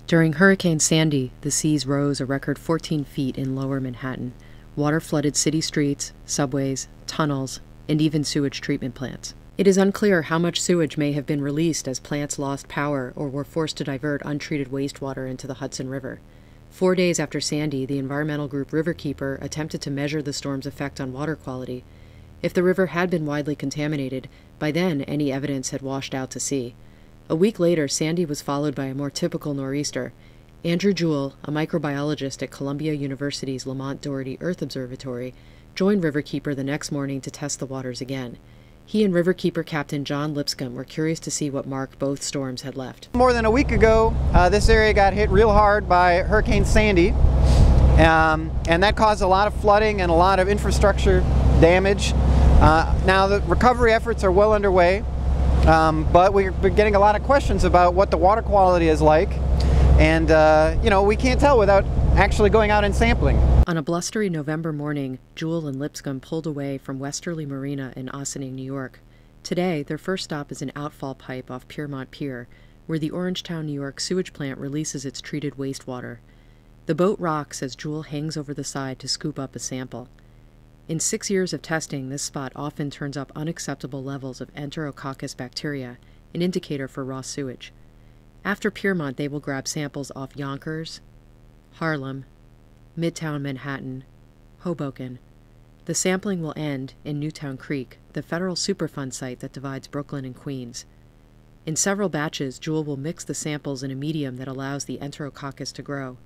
During Hurricane Sandy, the seas rose a record 14 feet in lower Manhattan. Water flooded city streets, subways, tunnels, and even sewage treatment plants. It is unclear how much sewage may have been released as plants lost power or were forced to divert untreated wastewater into the Hudson River. 4 days after Sandy, the environmental group Riverkeeper attempted to measure the storm's effect on water quality. If the river had been widely contaminated, by then any evidence had washed out to sea. A week later, Sandy was followed by a more typical nor'easter. Andrew Juhl, a microbiologist at Columbia University's Lamont-Doherty Earth Observatory, joined Riverkeeper the next morning to test the waters again. He and Riverkeeper Captain John Lipscomb were curious to see what mark both storms had left. More than a week ago, this area got hit real hard by Hurricane Sandy, and that caused a lot of flooding and a lot of infrastructure damage. Now the recovery efforts are well underway, but we're getting a lot of questions about what the water quality is like, and you know, we can't tell without actually going out and sampling. On a blustery November morning, Juhl and Lipscomb pulled away from Westerly Marina in Ossining, New York. Today, their first stop is an outfall pipe off Piermont Pier, where the Orangetown, New York sewage plant releases its treated wastewater. The boat rocks as Juhl hangs over the side to scoop up a sample. In 6 years of testing, this spot often turns up unacceptable levels of Enterococcus bacteria, an indicator for raw sewage. After Piermont, they will grab samples off Yonkers, Harlem, Midtown Manhattan, Hoboken. The sampling will end in Newtown Creek, the federal Superfund site that divides Brooklyn and Queens. In several batches, Juhl will mix the samples in a medium that allows the Enterococcus to grow.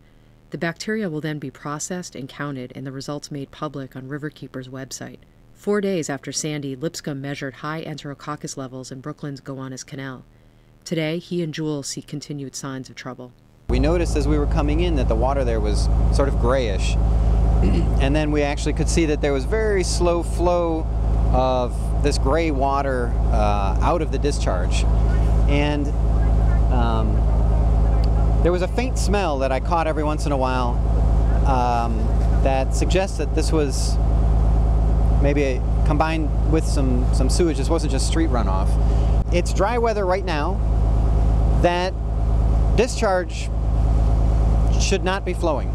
The bacteria will then be processed and counted, and the results made public on Riverkeeper's website. 4 days after Sandy, Lipscomb measured high Enterococcus levels in Brooklyn's Gowanus Canal. Today, he and Juhl see continued signs of trouble. We noticed as we were coming in that the water there was sort of grayish, and then we actually could see that there was very slow flow of this gray water out of the discharge, and there was a faint smell that I caught every once in a while that suggests that this was maybe combined with some sewage. This wasn't just street runoff. It's dry weather right now. That discharge should not be flowing.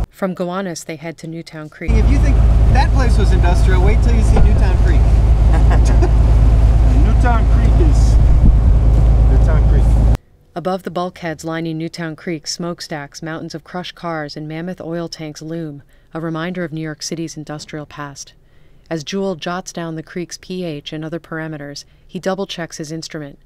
From Gowanus, they head to Newtown Creek. If you think that place was industrial, wait till you see Newtown Creek. Newtown Creek is Newtown Creek. Above the bulkheads lining Newtown Creek, smokestacks, mountains of crushed cars, and mammoth oil tanks loom, a reminder of New York City's industrial past. As Juhl jots down the creek's pH and other parameters, he double-checks his instrument.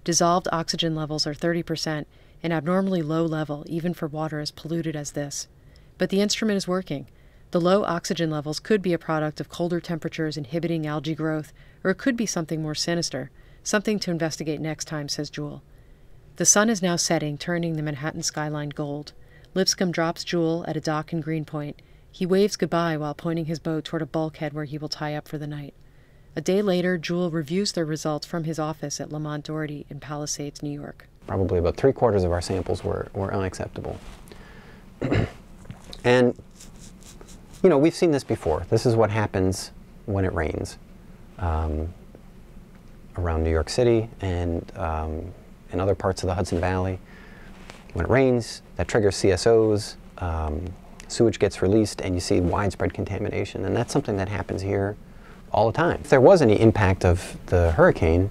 Dissolved oxygen levels are 30%, an abnormally low level even for water as polluted as this. But the instrument is working. The low oxygen levels could be a product of colder temperatures inhibiting algae growth, or it could be something more sinister, something to investigate next time, says Juhl. The sun is now setting, turning the Manhattan skyline gold. Lipscomb drops Juhl at a dock in Greenpoint. He waves goodbye while pointing his boat toward a bulkhead where he will tie up for the night. A day later, Juhl reviews their results from his office at Lamont-Doherty in Palisades, New York. Probably about 3/4 of our samples were unacceptable. And, you know, we've seen this before. This is what happens when it rains around New York City and in other parts of the Hudson Valley. When it rains, that triggers CSOs, sewage gets released, and you see widespread contamination. And that's something that happens here all the time. If there was any impact of the hurricane,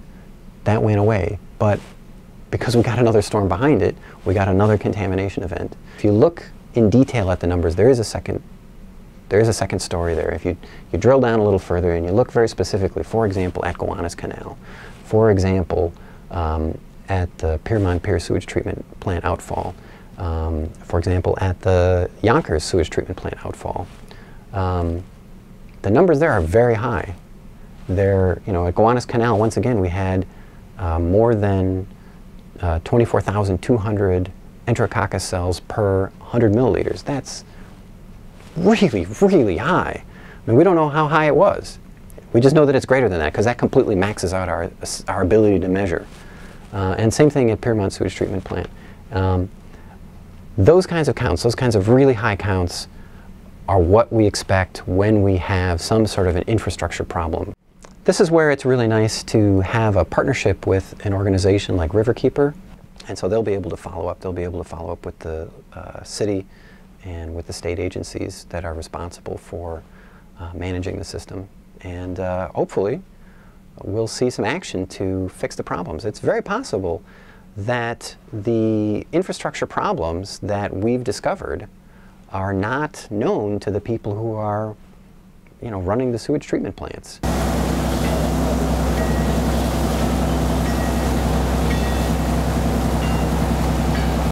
that went away. But because we got another storm behind it, we got another contamination event. If you look in detail at the numbers, there is a second story there. If you drill down a little further and you look very specifically, for example, at Gowanus Canal, for example, at the Piermont Pier sewage treatment plant outfall, for example, at the Yonkers sewage treatment plant outfall, the numbers there are very high. They're, you know, at Gowanus Canal, once again, we had more than 24,200 Enterococcus cells per 100 milliliters. That's really, really high. I mean, we don't know how high it was. We just know that it's greater than that because that completely maxes out our ability to measure. And same thing at Piermont Sewage Treatment Plant. Those kinds of counts, those kinds of really high counts, are what we expect when we have some sort of an infrastructure problem. This is where it's really nice to have a partnership with an organization like Riverkeeper And so they'll be able to follow up. They'll be able to follow up with the city and with the state agencies that are responsible for managing the system. And hopefully we'll see some action to fix the problems. It's very possible that the infrastructure problems that we've discovered are not known to the people who are, running the sewage treatment plants.